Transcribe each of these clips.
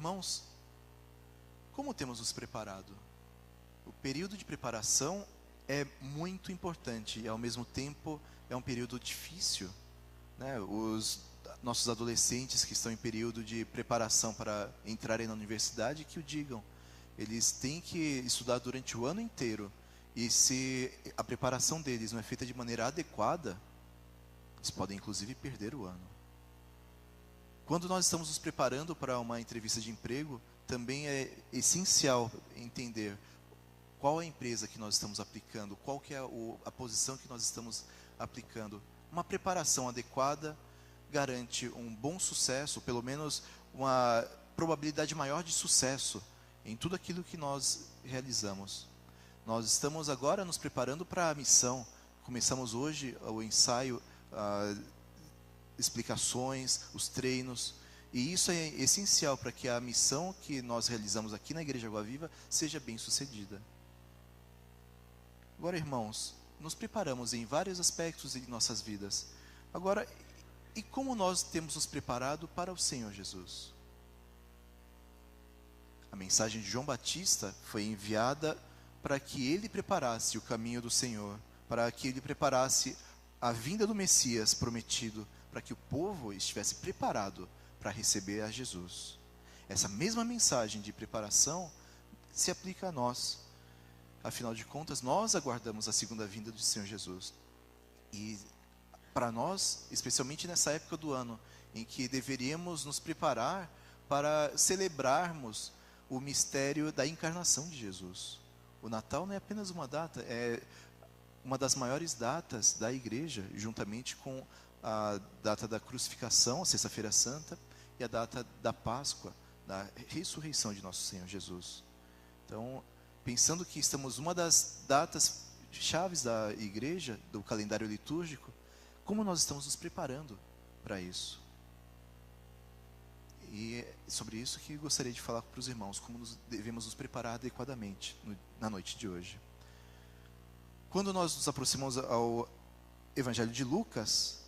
Irmãos, como temos nos preparado? O período de preparação é muito importante e, ao mesmo tempo, é um período difícil, né? Os nossos adolescentes que estão em período de preparação para entrarem na universidade, que o digam. Eles têm que estudar durante o ano inteiro. E se a preparação deles não é feita de maneira adequada, eles podem, inclusive, perder o ano. Quando nós estamos nos preparando para uma entrevista de emprego, também é essencial entender qual é a empresa que nós estamos aplicando, qual que é a posição que nós estamos aplicando. Uma preparação adequada garante um bom sucesso, pelo menos uma probabilidade maior de sucesso em tudo aquilo que nós realizamos. Nós estamos agora nos preparando para a missão. Começamos hoje o ensaio, explicações, os treinos, e isso é essencial para que a missão que nós realizamos aqui na Igreja Água Viva seja bem sucedida. Agora, irmãos, nos preparamos em vários aspectos de nossas vidas. Agora, e como nós temos nos preparado para o Senhor Jesus? A mensagem de João Batista foi enviada para que ele preparasse o caminho do Senhor, para que ele preparasse a vinda do Messias prometido, para que o povo estivesse preparado para receber a Jesus. Essa mesma mensagem de preparação se aplica a nós. Afinal de contas, nós aguardamos a segunda vinda do Senhor Jesus. E para nós, especialmente nessa época do ano, em que deveríamos nos preparar para celebrarmos o mistério da encarnação de Jesus. O Natal não é apenas uma data, é uma das maiores datas da igreja, juntamente com a data da crucificação, a Sexta-feira Santa, e a data da Páscoa, da ressurreição de nosso Senhor Jesus. Então, pensando que estamos numa das datas chaves da igreja, do calendário litúrgico, como nós estamos nos preparando para isso? E é sobre isso que gostaria de falar para os irmãos, como devemos nos preparar adequadamente na noite de hoje. Quando nós nos aproximamos ao Evangelho de Lucas,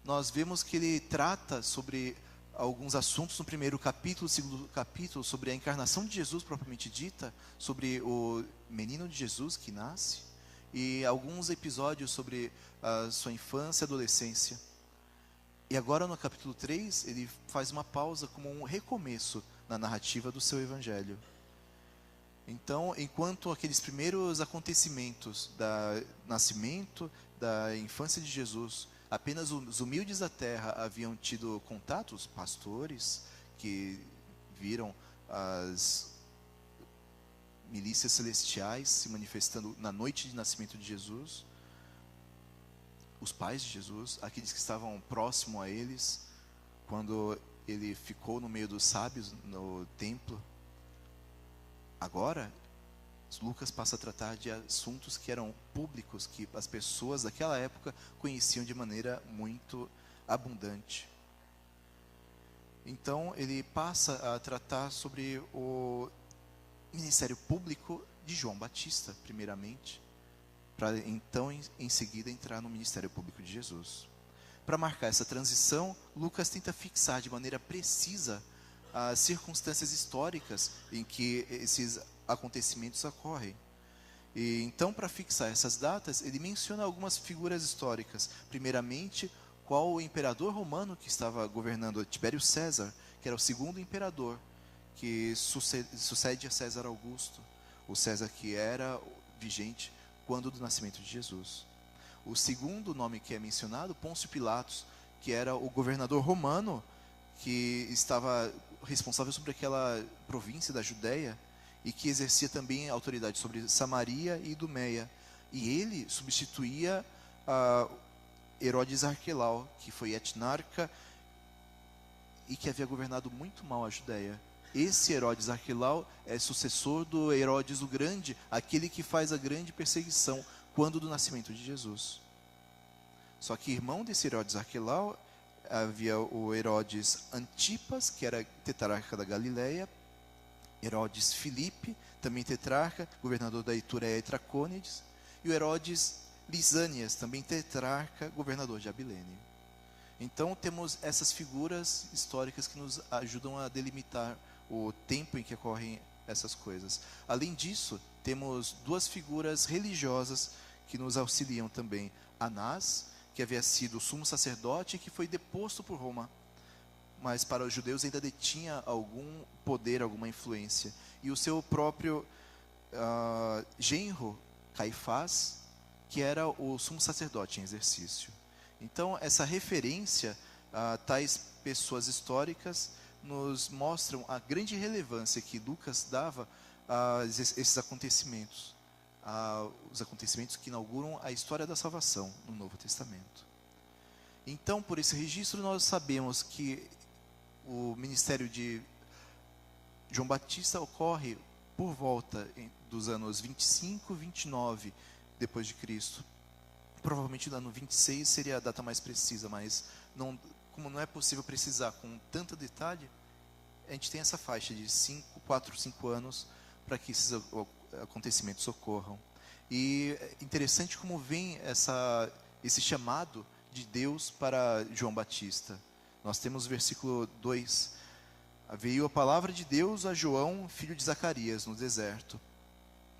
nós vemos que ele trata sobre alguns assuntos no primeiro capítulo, segundo capítulo, sobre a encarnação de Jesus propriamente dita, sobre o menino de Jesus que nasce, e alguns episódios sobre a sua infância e adolescência. E agora no capítulo 3, ele faz uma pausa como um recomeço na narrativa do seu evangelho. Então, enquanto aqueles primeiros acontecimentos da nascimento, da infância de Jesus, apenas os humildes da terra haviam tido contatos, pastores que viram as milícias celestiais se manifestando na noite de nascimento de Jesus, os pais de Jesus, aqueles que estavam próximo a eles, quando ele ficou no meio dos sábios no templo. Agora, Lucas passa a tratar de assuntos que eram públicos, que as pessoas daquela época conheciam de maneira muito abundante. Então, ele passa a tratar sobre o ministério público de João Batista, primeiramente, para então, em seguida, entrar no ministério público de Jesus. Para marcar essa transição, Lucas tenta fixar de maneira precisa as circunstâncias históricas em que esses acontecimentos ocorrem. E então, para fixar essas datas, ele menciona algumas figuras históricas. Primeiramente, qual o imperador romano que estava governando, Tibério César, que era o segundo imperador, que sucede a César Augusto, o César que era vigente quando do nascimento de Jesus. O segundo nome que é mencionado, Pôncio Pilatos, que era o governador romano que estava responsável sobre aquela província da Judéia e que exercia também autoridade sobre Samaria e Idumeia. E ele substituía Herodes Arquelau, que foi etnarca e que havia governado muito mal a Judéia. Esse Herodes Arquelau é sucessor do Herodes o Grande, aquele que faz a grande perseguição quando do nascimento de Jesus. Só que irmão desse Herodes Arquelau havia o Herodes Antipas, que era tetrarca da Galileia, Herodes Filipe, também tetrarca, governador da Itureia e Tracônides, e o Herodes Lisânias, também tetrarca, governador de Abilene. Então temos essas figuras históricas que nos ajudam a delimitar o tempo em que ocorrem essas coisas. Além disso, temos duas figuras religiosas que nos auxiliam também. Anás, que havia sido sumo sacerdote e que foi deposto por Roma, mas para os judeus ainda detinha algum poder, alguma influência. E o seu próprio genro, Caifás, que era o sumo sacerdote em exercício. Então, essa referência a tais pessoas históricas nos mostram a grande relevância que Lucas dava a esses acontecimentos, os acontecimentos que inauguram a história da salvação no Novo Testamento. Então, por esse registro, nós sabemos que o ministério de João Batista ocorre por volta dos anos 25 e 29 depois de Cristo. Provavelmente no ano 26 seria a data mais precisa, mas como não é possível precisar com tanto detalhe, a gente tem essa faixa de 4, 5 anos para que esses acontecimentos ocorram. E é interessante como vem esse chamado de Deus para João Batista. Nós temos o versículo 2. Veio a palavra de Deus a João, filho de Zacarias, no deserto,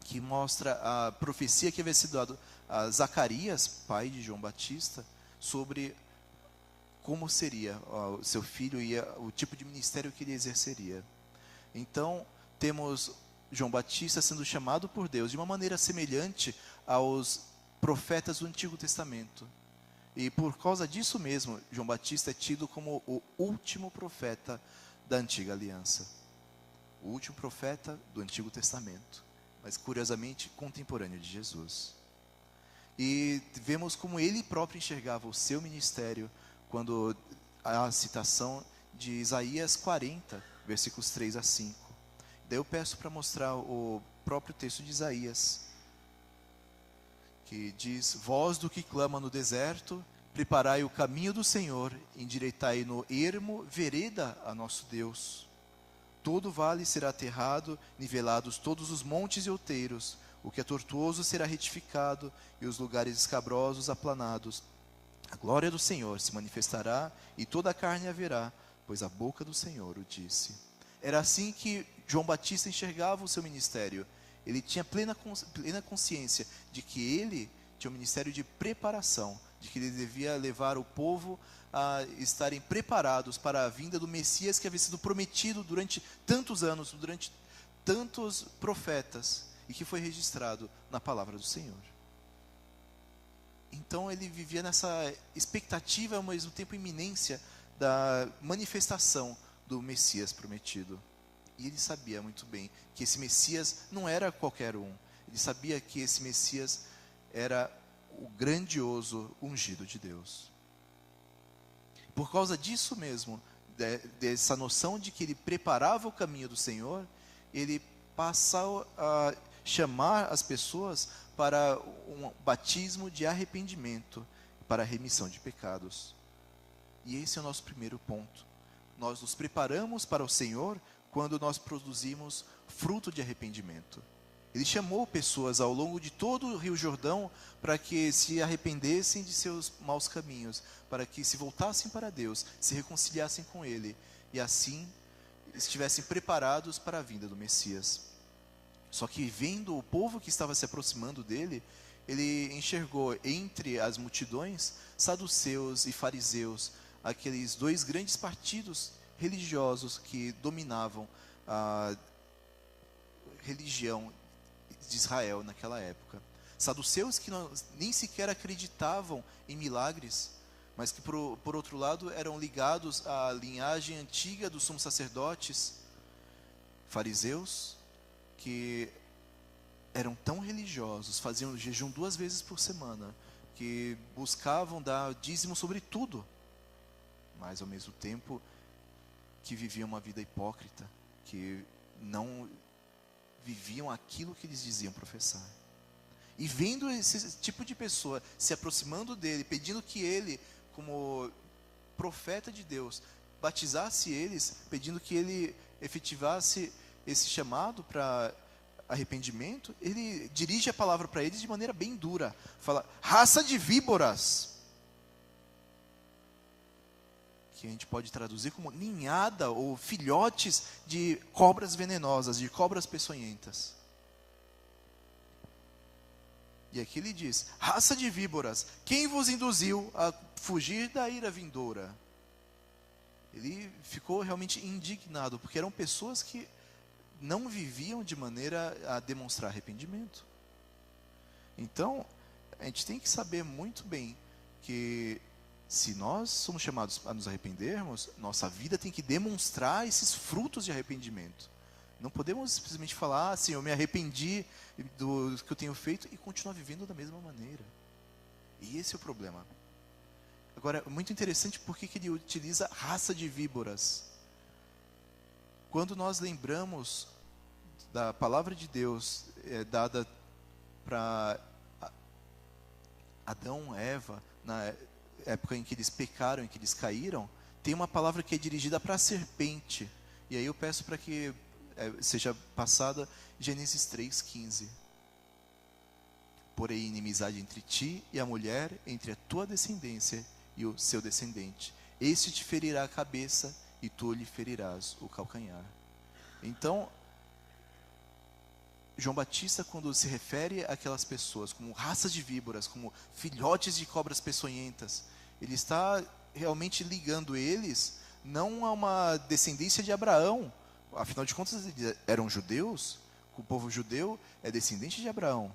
que mostra a profecia que havia sido dada a Zacarias, pai de João Batista, sobre como seria o seu filho e o tipo de ministério que ele exerceria. Então, temos João Batista sendo chamado por Deus de uma maneira semelhante aos profetas do Antigo Testamento. E por causa disso mesmo, João Batista é tido como o último profeta da Antiga Aliança. O último profeta do Antigo Testamento, mas curiosamente contemporâneo de Jesus. E vemos como ele próprio enxergava o seu ministério quando há a citação de Isaías 40, versículos 3 a 5. Daí eu peço para mostrar o próprio texto de Isaías, que diz: voz do que clama no deserto, preparai o caminho do Senhor, endireitai no ermo vereda a nosso Deus. Todo vale será aterrado, nivelados todos os montes e outeiros, o que é tortuoso será retificado, e os lugares escabrosos aplanados. A glória do Senhor se manifestará, e toda a carne a verá, pois a boca do Senhor o disse. Era assim que João Batista enxergava o seu ministério. Ele tinha plena consciência de que ele tinha um ministério de preparação, de que ele devia levar o povo a estarem preparados para a vinda do Messias que havia sido prometido durante tantos anos, durante tantos profetas, e que foi registrado na palavra do Senhor. Então ele vivia nessa expectativa, ao mesmo tempo iminência, da manifestação do Messias prometido. E ele sabia muito bem que esse Messias não era qualquer um. Ele sabia que esse Messias era o grandioso ungido de Deus. Por causa disso mesmo, dessa noção de que ele preparava o caminho do Senhor, ele passou a chamar as pessoas para um batismo de arrependimento, para a remissão de pecados. E esse é o nosso primeiro ponto. Nós nos preparamos para o Senhor quando nós produzimos fruto de arrependimento. Ele chamou pessoas ao longo de todo o Rio Jordão para que se arrependessem de seus maus caminhos, para que se voltassem para Deus, se reconciliassem com Ele, e assim estivessem preparados para a vinda do Messias. Só que vendo o povo que estava se aproximando dele, ele enxergou entre as multidões saduceus e fariseus, aqueles dois grandes partidos religiosos que dominavam a religião de Israel naquela época. Saduceus que nem sequer acreditavam em milagres, mas que por outro lado eram ligados à linhagem antiga dos sumos sacerdotes. Fariseus que eram tão religiosos, faziam jejum 2 vezes por semana, que buscavam dar dízimo sobre tudo, mas ao mesmo tempo que viviam uma vida hipócrita, que não viviam aquilo que eles diziam professar. E vendo esse tipo de pessoa se aproximando dele, pedindo que ele, como profeta de Deus, batizasse eles, pedindo que ele efetivasse esse chamado para arrependimento, ele dirige a palavra para eles de maneira bem dura. Fala: raça de víboras, que a gente pode traduzir como ninhada ou filhotes de cobras venenosas, de cobras peçonhentas. E aqui ele diz: raça de víboras, quem vos induziu a fugir da ira vindoura? Ele ficou realmente indignado, porque eram pessoas que não viviam de maneira a demonstrar arrependimento. Então, a gente tem que saber muito bem que se nós somos chamados a nos arrependermos, nossa vida tem que demonstrar esses frutos de arrependimento. Não podemos simplesmente falar assim, eu me arrependi do que eu tenho feito e continuar vivendo da mesma maneira. E esse é o problema. Agora, muito interessante porque que ele utiliza raça de víboras. Quando nós lembramos da palavra de Deus dada para Adão e Eva, na época em que eles pecaram, em que eles caíram, tem uma palavra que é dirigida para a serpente. E aí eu peço para que seja passada Gênesis 3:15. Porém, inimizade entre ti e a mulher, entre a tua descendência e o seu descendente. Este te ferirá a cabeça e tu lhe ferirás o calcanhar. Então, João Batista, quando se refere àquelas pessoas como raças de víboras, como filhotes de cobras peçonhentas, ele está realmente ligando eles não a uma descendência de Abraão. Afinal de contas, eles eram judeus, o povo judeu é descendente de Abraão.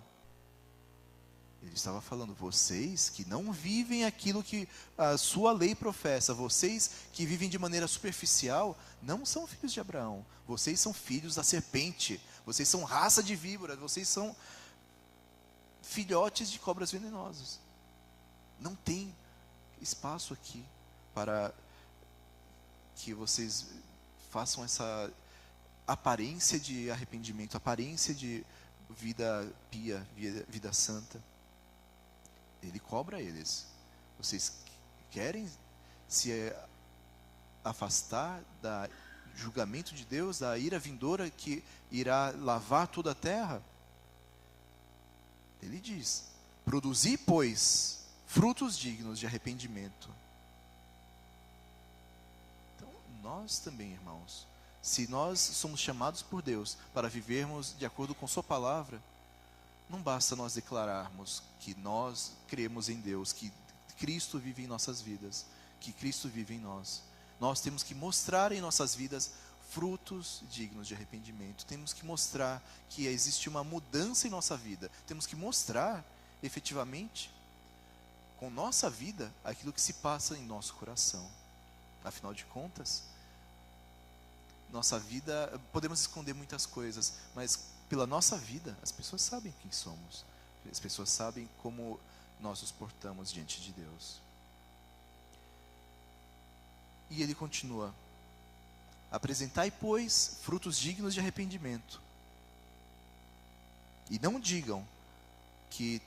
Ele estava falando, vocês que não vivem aquilo que a sua lei professa, vocês que vivem de maneira superficial, não são filhos de Abraão. Vocês são filhos da serpente, vocês são raça de víbora, vocês são filhotes de cobras venenosas. Não tem espaço aqui para que vocês façam essa aparência de arrependimento, aparência de vida pia, vida santa. Ele cobra eles. Vocês querem se afastar do julgamento de Deus, da ira vindoura que irá lavar toda a terra? Ele diz: produzi, pois, frutos dignos de arrependimento. Então, nós também, irmãos, se nós somos chamados por Deus para vivermos de acordo com sua palavra, não basta nós declararmos que nós cremos em Deus, que Cristo vive em nossas vidas, que Cristo vive em nós. Nós temos que mostrar em nossas vidas frutos dignos de arrependimento. Temos que mostrar que existe uma mudança em nossa vida. Temos que mostrar, efetivamente, com nossa vida, aquilo que se passa em nosso coração. Afinal de contas, nossa vida, podemos esconder muitas coisas, mas pela nossa vida, as pessoas sabem quem somos. As pessoas sabem como nós nos portamos diante de Deus. E ele continua: apresentai, pois, frutos dignos de arrependimento. E não digam que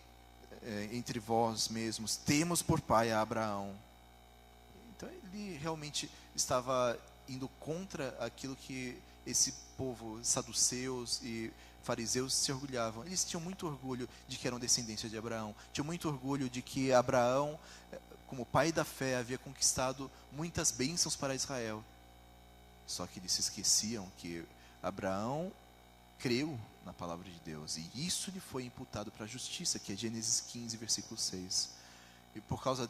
entre vós mesmos temos por pai a Abraão. Então ele realmente estava indo contra aquilo que esse povo, saduceus e fariseus, se orgulhavam. Eles tinham muito orgulho de que eram descendência de Abraão. Tinham muito orgulho de que Abraão, como pai da fé, havia conquistado muitas bênçãos para Israel. Só que eles se esqueciam que Abraão creu na palavra de Deus, e isso lhe foi imputado para a justiça, que é Gênesis 15, versículo 6. E por causa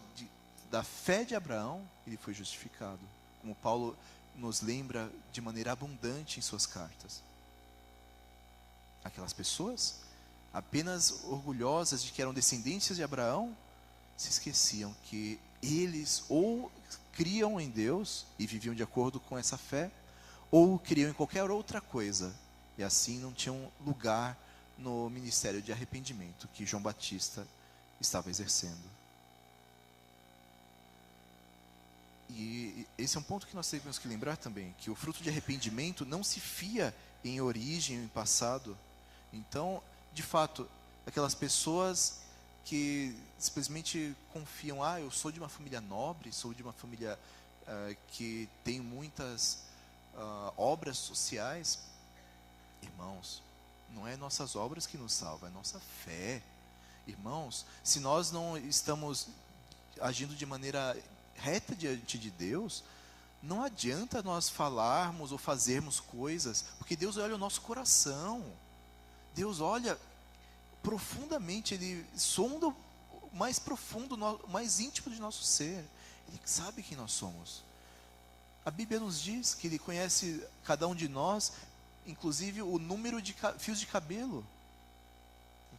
da fé de Abraão, ele foi justificado, como Paulo nos lembra de maneira abundante em suas cartas. Aquelas pessoas, apenas orgulhosas de que eram descendentes de Abraão, se esqueciam que eles ou criam em Deus e viviam de acordo com essa fé, ou criam em qualquer outra coisa, e assim não tinham lugar no ministério de arrependimento que João Batista estava exercendo. E esse é um ponto que nós temos que lembrar também, que o fruto de arrependimento não se fia em origem, em passado. Então, de fato, aquelas pessoas que simplesmente confiam, eu sou de uma família nobre, sou de uma família que tem muitas obras sociais. Irmãos, não é nossas obras que nos salvam, é nossa fé. Irmãos, se nós não estamos agindo de maneira reta diante de Deus, Não adianta nós falarmos ou fazermos coisas, porque Deus olha o nosso coração. Deus olha profundamente, Ele sonda o mais profundo, o mais íntimo de nosso ser. Ele sabe quem nós somos. A Bíblia nos diz que Ele conhece cada um de nós, inclusive o número de fios de cabelo.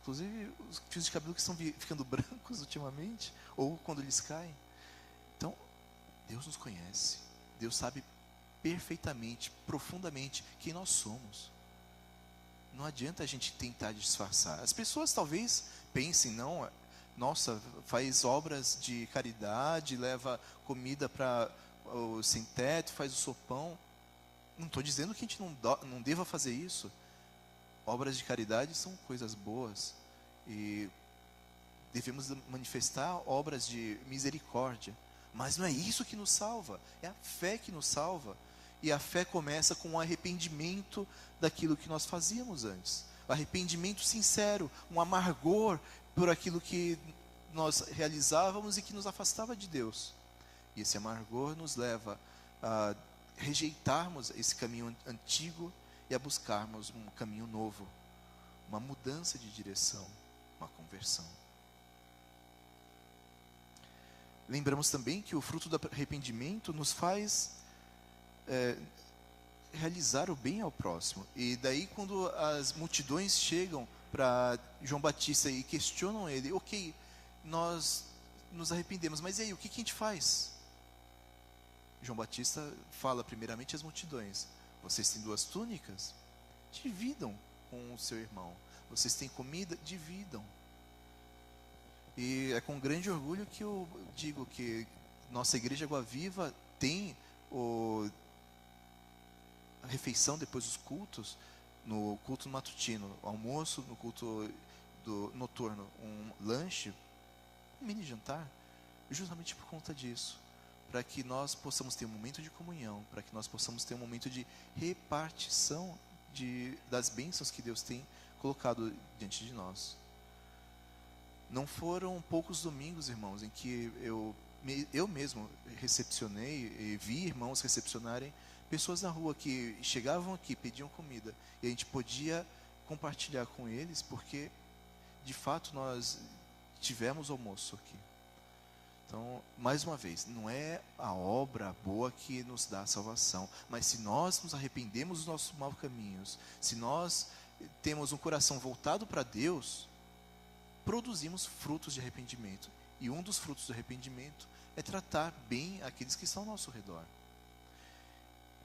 Inclusive os fios de cabelo que estão ficando brancos ultimamente, ou quando eles caem. Então, Deus nos conhece. Deus sabe perfeitamente, profundamente quem nós somos. Não adianta a gente tentar disfarçar. As pessoas talvez pensem, não, nossa, faz obras de caridade, leva comida para o sem teto, faz o sopão. Não estou dizendo que a gente não deva fazer isso. Obras de caridade são coisas boas. E devemos manifestar obras de misericórdia. Mas não é isso que nos salva, é a fé que nos salva. E a fé começa com o arrependimento daquilo que nós fazíamos antes. Arrependimento sincero, um amargor por aquilo que nós realizávamos e que nos afastava de Deus. E esse amargor nos leva a rejeitarmos esse caminho antigo e a buscarmos um caminho novo, uma mudança de direção, uma conversão. Lembramos também que o fruto do arrependimento nos faz realizar o bem ao próximo. E daí quando as multidões chegam para João Batista e questionam ele, ok, nós nos arrependemos, mas e aí, o que a gente faz? João Batista fala primeiramente às multidões: vocês têm 2 túnicas? Dividam com o seu irmão. Vocês têm comida? Dividam. E é com grande orgulho que eu digo que nossa igreja Água Viva tem a refeição depois dos cultos, no culto matutino, almoço, no culto noturno, um lanche, um mini jantar, justamente por conta disso, para que nós possamos ter um momento de comunhão, para que nós possamos ter um momento de repartição das bênçãos que Deus tem colocado diante de nós. Não foram poucos domingos, irmãos, em que eu mesmo recepcionei e vi irmãos recepcionarem pessoas na rua que chegavam aqui, pediam comida, e a gente podia compartilhar com eles, porque de fato nós tivemos almoço aqui. Então, mais uma vez, não é a obra boa que nos dá a salvação, mas se nós nos arrependemos dos nossos maus caminhos, se nós temos um coração voltado para Deus, produzimos frutos de arrependimento. E um dos frutos do arrependimento é tratar bem aqueles que estão ao nosso redor.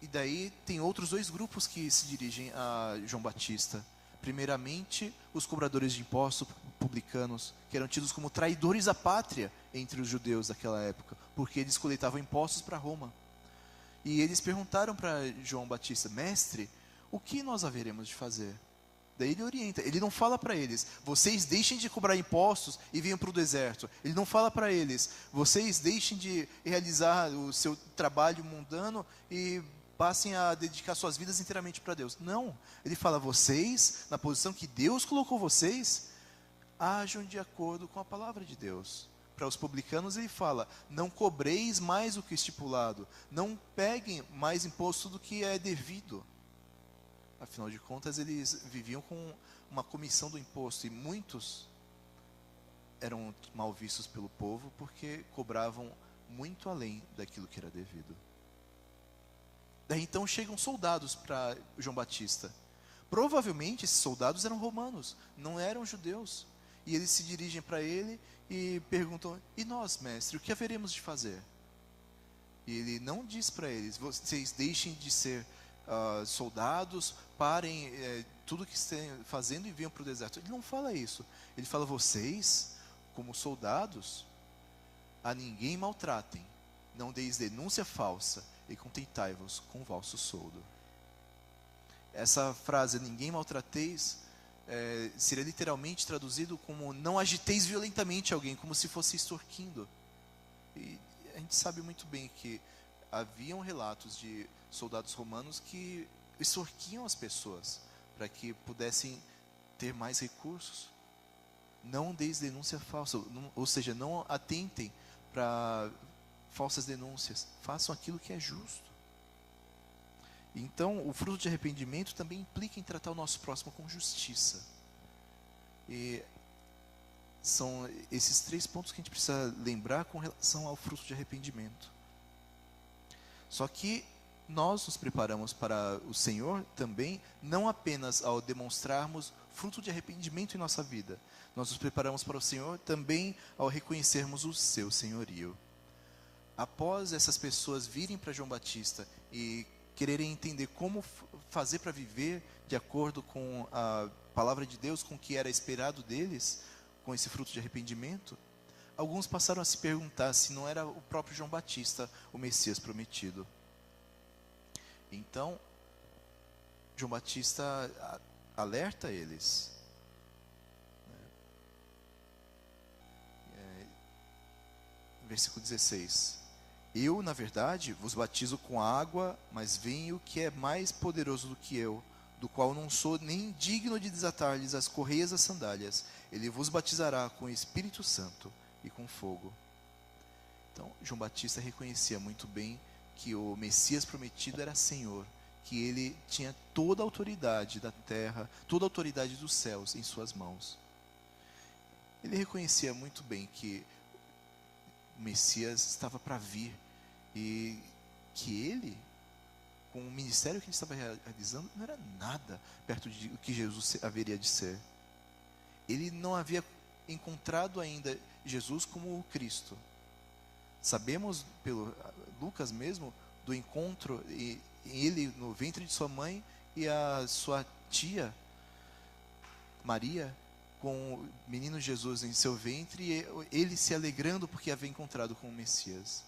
E daí tem outros 2 grupos que se dirigem a João Batista. Primeiramente, os cobradores de impostos, publicanos, que eram tidos como traidores à pátria entre os judeus daquela época, porque eles coletavam impostos para Roma. E eles perguntaram para João Batista: mestre, o que nós haveremos de fazer? Daí ele orienta, ele não fala para eles: vocês deixem de cobrar impostos e venham para o deserto. Ele não fala para eles: vocês deixem de realizar o seu trabalho mundano e passem a dedicar suas vidas inteiramente para Deus. Não, ele fala: vocês, na posição que Deus colocou vocês, ajam de acordo com a palavra de Deus. Para os publicanos ele fala: não cobreis mais o que é estipulado, não peguem mais imposto do que é devido. Afinal de contas, eles viviam com uma comissão do imposto, e muitos eram mal vistos pelo povo porque cobravam muito além daquilo que era devido. Daí então chegam soldados para João Batista. Provavelmente esses soldados eram romanos, não eram judeus. E eles se dirigem para ele e perguntam: e nós, mestre, o que haveremos de fazer? E ele não diz para eles: vocês deixem de ser soldados, parem tudo que estão fazendo e venham para o deserto. Ele não fala isso. Ele fala: vocês, como soldados, a ninguém maltratem, não deis denúncia falsa, e contentai-vos com o vosso soldo. Essa frase, ninguém maltrateis, seria literalmente traduzido como: não agiteis violentamente alguém, como se fosse extorquindo. E a gente sabe muito bem que haviam relatos de soldados romanos que extorquiam as pessoas para que pudessem ter mais recursos. Não deis denúncia falsa, ou seja, não atentem para falsas denúncias. Façam aquilo que é justo. Então, o fruto de arrependimento também implica em tratar o nosso próximo com justiça. E são esses 3 pontos que a gente precisa lembrar com relação ao fruto de arrependimento. Só que nós nos preparamos para o Senhor também, não apenas ao demonstrarmos fruto de arrependimento em nossa vida. Nós nos preparamos para o Senhor também ao reconhecermos o seu senhorio. Após essas pessoas virem para João Batista e quererem entender como fazer para viver de acordo com a palavra de Deus, com o que era esperado deles, com esse fruto de arrependimento, alguns passaram a se perguntar se não era o próprio João Batista o Messias prometido. Então, João Batista alerta eles. Versículo 16. Eu, na verdade, vos batizo com água, mas vem o que é mais poderoso do que eu, do qual não sou nem digno de desatar-lhes as correias das sandálias. Ele vos batizará com o Espírito Santo e com fogo. Então, João Batista reconhecia muito bem que o Messias prometido era Senhor, que ele tinha toda a autoridade da terra, toda a autoridade dos céus em suas mãos. Ele reconhecia muito bem que o Messias estava para vir e que ele, com o ministério que ele estava realizando, não era nada perto de o que Jesus haveria de ser. Ele não havia encontrado ainda Jesus como o Cristo. Sabemos, pelo Lucas mesmo, do encontro, ele no ventre de sua mãe e a sua tia, Maria, com o menino Jesus em seu ventre, e ele se alegrando porque havia encontrado com o Messias.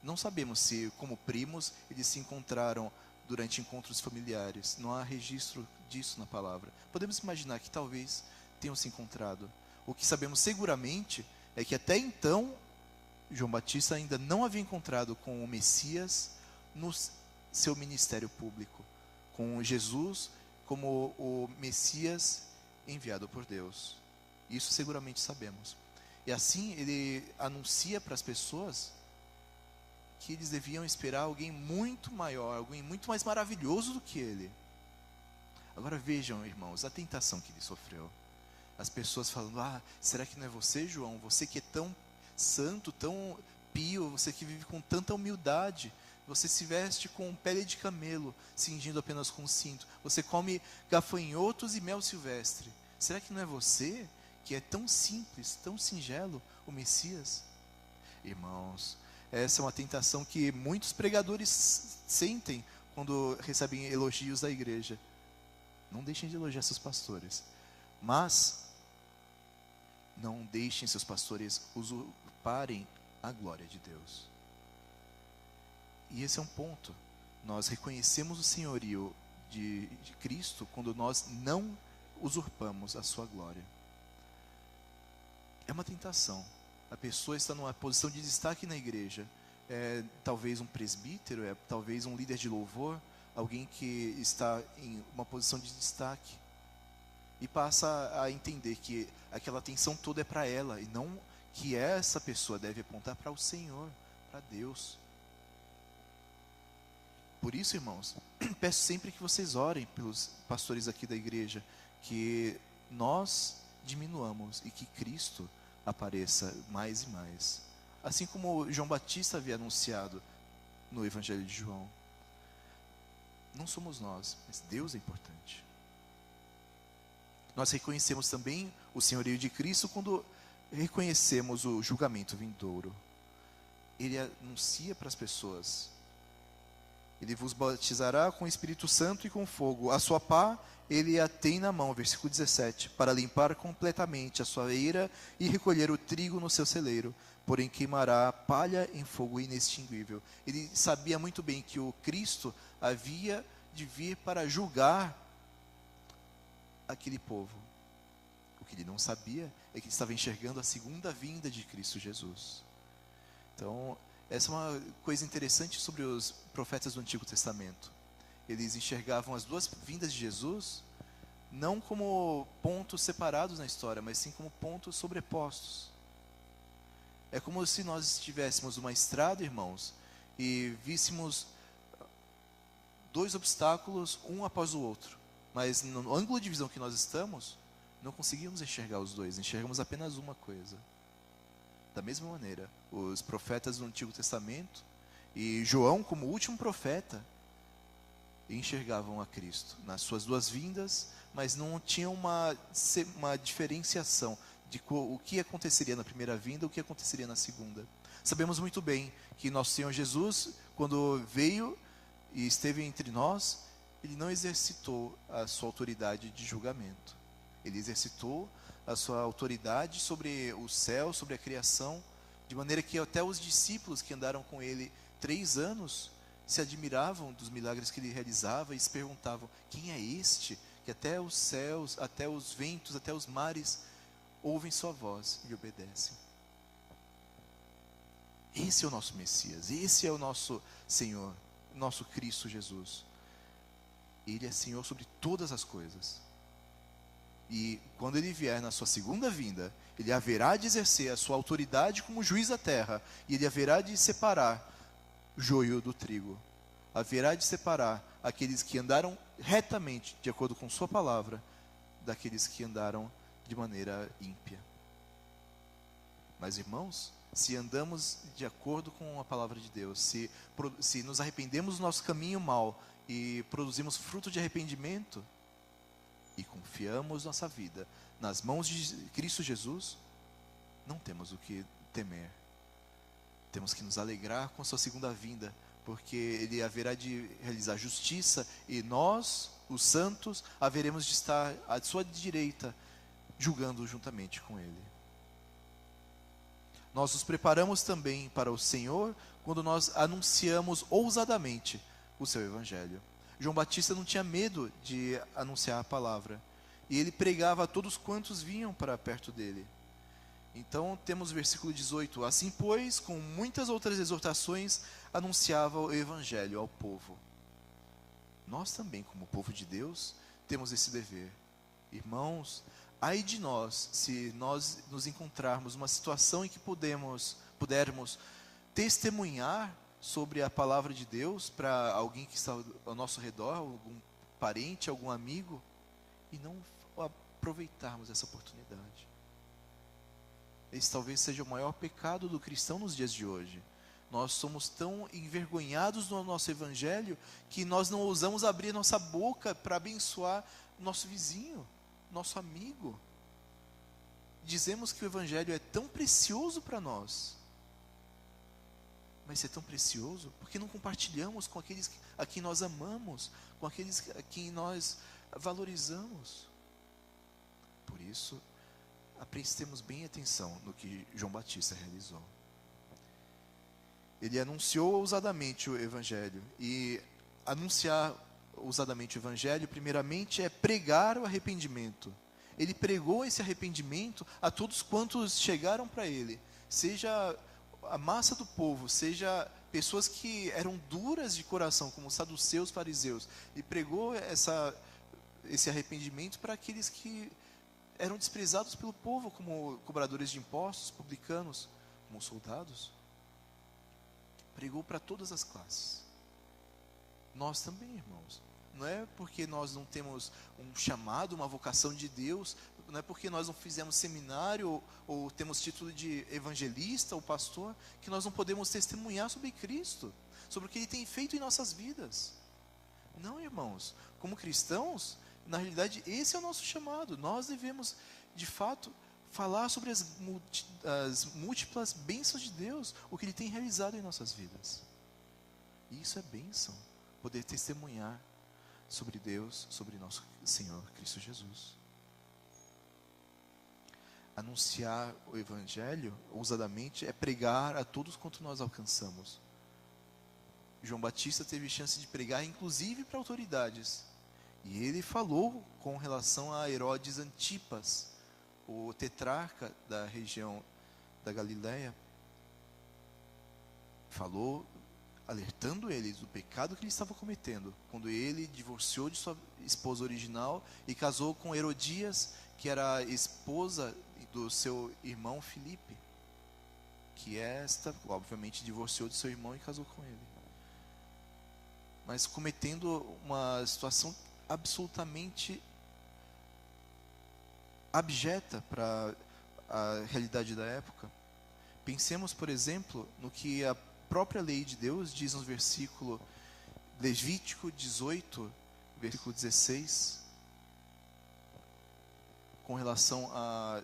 Não sabemos se, como primos, eles se encontraram durante encontros familiares. Não há registro disso na palavra. Podemos imaginar que talvez tenham se encontrado. O que sabemos seguramente é que até então, João Batista ainda não havia encontrado com o Messias no seu ministério público, com Jesus como o Messias enviado por Deus. Isso seguramente sabemos. E assim ele anuncia para as pessoas que eles deviam esperar alguém muito maior, alguém muito mais maravilhoso do que ele. Agora vejam, irmãos, a tentação que ele sofreu. As pessoas falando: será que não é você, João? Você que é tão santo, tão pio, você que vive com tanta humildade, você se veste com pele de camelo, cingindo apenas com cinto, você come gafanhotos e mel silvestre. Será que não é você, que é tão simples, tão singelo, o Messias? Irmãos, essa é uma tentação que muitos pregadores sentem quando recebem elogios da igreja. Não deixem de elogiar seus pastores, mas não deixem seus pastores usurparem a glória de Deus. E esse é um ponto. Nós reconhecemos o senhorio de Cristo quando nós não usurpamos a sua glória. É uma tentação. A pessoa está numa posição de destaque na igreja. É talvez um presbítero, é talvez um líder de louvor, alguém que está em uma posição de destaque. E passa a entender que aquela atenção toda é para ela, e não que essa pessoa deve apontar para o Senhor, para Deus. Por isso, irmãos, peço sempre que vocês orem pelos pastores aqui da igreja, que nós diminuamos e que Cristo apareça mais e mais. Assim como João Batista havia anunciado no Evangelho de João. Não somos nós, mas Deus é importante. Nós reconhecemos também o senhorio de Cristo quando reconhecemos o julgamento vindouro. Ele anuncia para as pessoas: ele vos batizará com o Espírito Santo e com fogo. A sua pá ele a tem na mão, versículo 17, para limpar completamente a sua eira e recolher o trigo no seu celeiro, porém queimará a palha em fogo inextinguível. Ele sabia muito bem que o Cristo havia de vir para julgar aquele povo. O que ele não sabia é que ele estava enxergando a segunda vinda de Cristo Jesus. Então, essa é uma coisa interessante sobre os profetas do Antigo Testamento. Eles enxergavam as duas vindas de Jesus não como pontos separados na história, mas sim como pontos sobrepostos. É como se nós estivéssemos numa estrada, irmãos, e víssemos dois obstáculos, um após o outro. Mas no ângulo de visão que nós estamos, não conseguimos enxergar os dois, enxergamos apenas uma coisa. Da mesma maneira, os profetas do Antigo Testamento e João, como último profeta, enxergavam a Cristo nas suas duas vindas, mas não tinham uma diferenciação de o que aconteceria na primeira vinda e o que aconteceria na segunda. Sabemos muito bem que nosso Senhor Jesus, quando veio e esteve entre nós, ele não exercitou a sua autoridade de julgamento. Ele exercitou a sua autoridade sobre o céu, sobre a criação, de maneira que até os discípulos que andaram com ele 3 anos se admiravam dos milagres que ele realizava e se perguntavam: quem é este que até os céus, até os ventos, até os mares ouvem sua voz e lhe obedecem? Esse é o nosso Messias, esse é o nosso Senhor, nosso Cristo Jesus. Ele é Senhor sobre todas as coisas. E quando ele vier na sua segunda vinda, ele haverá de exercer a sua autoridade como juiz da terra, e ele haverá de separar o joio do trigo. Haverá de separar aqueles que andaram retamente, de acordo com sua palavra, daqueles que andaram de maneira ímpia. Mas, irmãos, se andamos de acordo com a palavra de Deus, se nos arrependemos do nosso caminho mau e produzimos fruto de arrependimento, e confiamos nossa vida nas mãos de Cristo Jesus, não temos o que temer. Temos que nos alegrar com a sua segunda vinda, porque ele haverá de realizar justiça, e nós, os santos, haveremos de estar à sua direita, julgando juntamente com ele. Nós nos preparamos também para o Senhor quando nós anunciamos ousadamente o seu evangelho. João Batista não tinha medo de anunciar a palavra, e ele pregava a todos quantos vinham para perto dele. Então temos o versículo 18: assim, pois, com muitas outras exortações, anunciava o evangelho ao povo. Nós também, como povo de Deus, temos esse dever. Irmãos, ai de nós, se nós nos encontrarmos numa situação em que pudermos testemunhar sobre a palavra de Deus para alguém que está ao nosso redor, algum parente, algum amigo, e não aproveitarmos essa oportunidade. Esse talvez seja o maior pecado do cristão nos dias de hoje. Nós somos tão envergonhados no nosso evangelho que nós não ousamos abrir nossa boca para abençoar nosso vizinho, nosso amigo. Dizemos que o evangelho é tão precioso para nós, mas é tão precioso porque não compartilhamos com aqueles a quem nós amamos, com aqueles a quem nós valorizamos. Por isso, prestemos bem atenção no que João Batista realizou. Ele anunciou ousadamente o evangelho, e anunciar ousadamente o evangelho, primeiramente, é pregar o arrependimento. Ele pregou esse arrependimento a todos quantos chegaram para ele, seja a massa do povo, seja pessoas que eram duras de coração, como os saduceus, fariseus. E pregou esse arrependimento para aqueles que eram desprezados pelo povo, como cobradores de impostos, publicanos, como soldados. Pregou para todas as classes. Nós também, irmãos. Não é porque nós não temos um chamado, uma vocação de Deus, não é porque nós não fizemos seminário ou temos título de evangelista ou pastor, que nós não podemos testemunhar sobre Cristo, sobre o que Ele tem feito em nossas vidas. Não, irmãos, como cristãos, na realidade esse é o nosso chamado. Nós devemos, de fato, falar sobre as múltiplas bênçãos de Deus, o que Ele tem realizado em nossas vidas. E isso é bênção, poder testemunhar sobre Deus, sobre nosso Senhor Cristo Jesus. Anunciar o evangelho ousadamente é pregar a todos quanto nós alcançamos. João Batista teve chance de pregar inclusive para autoridades, e ele falou com relação a Herodes Antipas, o tetrarca da região da Galileia. Falou alertando ele do pecado que ele estava cometendo, quando ele divorciou de sua esposa original e casou com Herodias, que era a esposa do seu irmão Filipe, que esta, obviamente, divorciou de seu irmão e casou com ele. mas cometendo uma situação absolutamente abjeta para a realidade da época. Pensemos, por exemplo, no que a própria lei de Deus diz no versículo Levítico 18, versículo 16, com relação a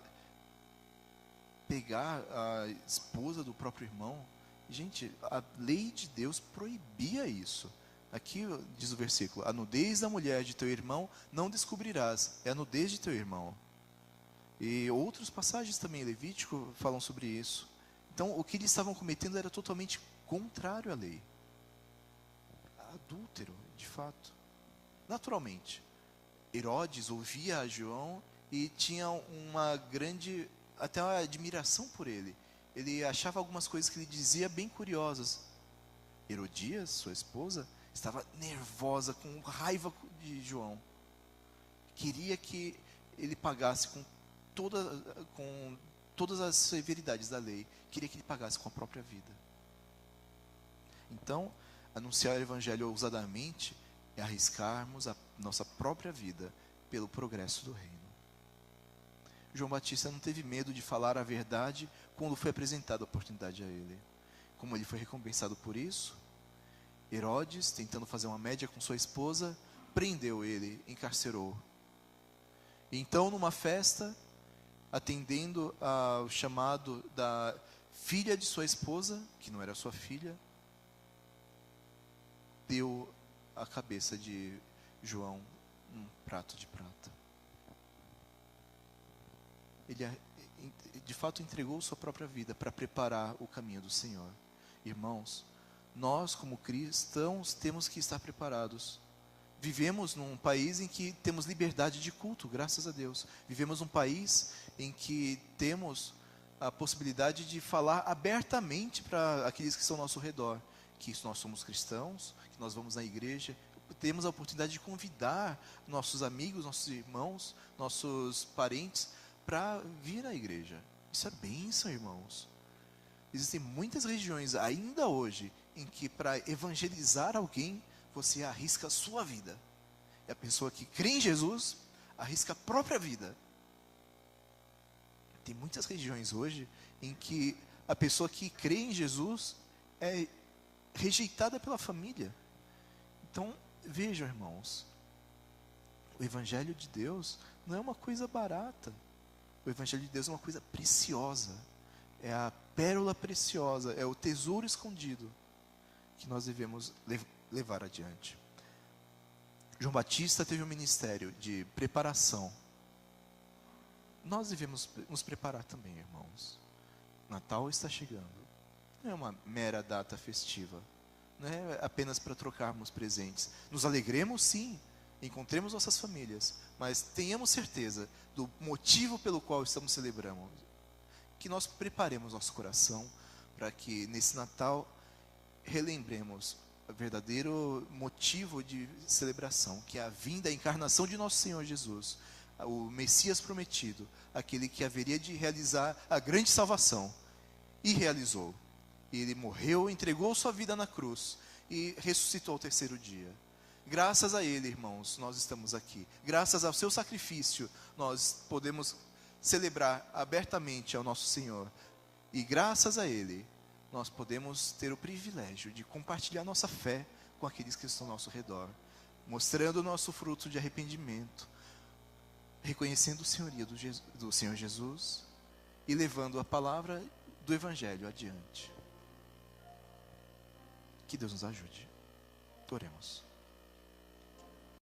pegar a esposa do próprio irmão. Gente, a lei de Deus proibia isso. Aqui diz o versículo: a nudez da mulher de teu irmão não descobrirás, é a nudez de teu irmão. E outras passagens também em Levítico falam sobre isso. Então, o que eles estavam cometendo era totalmente contrário à lei. Adúltero, de fato. Naturalmente, Herodes ouvia a João e tinha uma grande, até uma admiração por ele. Ele achava algumas coisas que ele dizia bem curiosas. Herodias, sua esposa, estava nervosa, com raiva de João. Queria que ele pagasse com todas as severidades da lei. Queria que ele pagasse com a própria vida. Então, anunciar o evangelho ousadamente é arriscarmos a nossa própria vida pelo progresso do reino. João Batista não teve medo de falar a verdade quando foi apresentada a oportunidade a ele. Como ele foi recompensado por isso, Herodes, tentando fazer uma média com sua esposa, prendeu ele, encarcerou. Então, numa festa, atendendo ao chamado da filha de sua esposa, que não era sua filha, deu a cabeça de João um prato de prata. Ele, de fato, entregou sua própria vida para preparar o caminho do Senhor. Irmãos, nós, como cristãos, temos que estar preparados. Vivemos num país em que temos liberdade de culto, graças a Deus. Vivemos num país em que temos a possibilidade de falar abertamente para aqueles que estão ao nosso redor, que nós somos cristãos, que nós vamos à igreja. Temos a oportunidade de convidar nossos amigos, nossos irmãos, nossos parentes para vir à igreja. Isso é bênção, irmãos. Existem muitas regiões ainda hoje em que para evangelizar alguém você arrisca a sua vida. E a pessoa que crê em Jesus arrisca a própria vida. Tem muitas regiões hoje em que a pessoa que crê em Jesus é rejeitada pela família. Então, vejam, irmãos, o Evangelho de Deus não é uma coisa barata. O Evangelho de Deus é uma coisa preciosa. É a pérola preciosa, é o tesouro escondido que nós devemos levar adiante. João Batista teve um ministério de preparação. Nós devemos nos preparar também, irmãos. Natal está chegando. Não é uma mera data festiva. Não é apenas para trocarmos presentes. Nos alegremos, sim. Encontremos nossas famílias. Mas tenhamos certeza do motivo pelo qual estamos celebrando. Que nós preparemos nosso coração para que nesse Natal relembremos o verdadeiro motivo de celebração, que é a vinda, a encarnação de nosso Senhor Jesus, o Messias prometido, aquele que haveria de realizar a grande salvação, e realizou. Ele morreu, entregou sua vida na cruz e ressuscitou ao terceiro dia. Graças a ele, irmãos, nós estamos aqui. Graças ao seu sacrifício, nós podemos celebrar abertamente ao nosso Senhor. E graças a ele, nós podemos ter o privilégio de compartilhar nossa fé com aqueles que estão ao nosso redor, mostrando o nosso fruto de arrependimento, reconhecendo o senhoria do Senhor Jesus e levando a palavra do Evangelho adiante. Que Deus nos ajude. Oremos.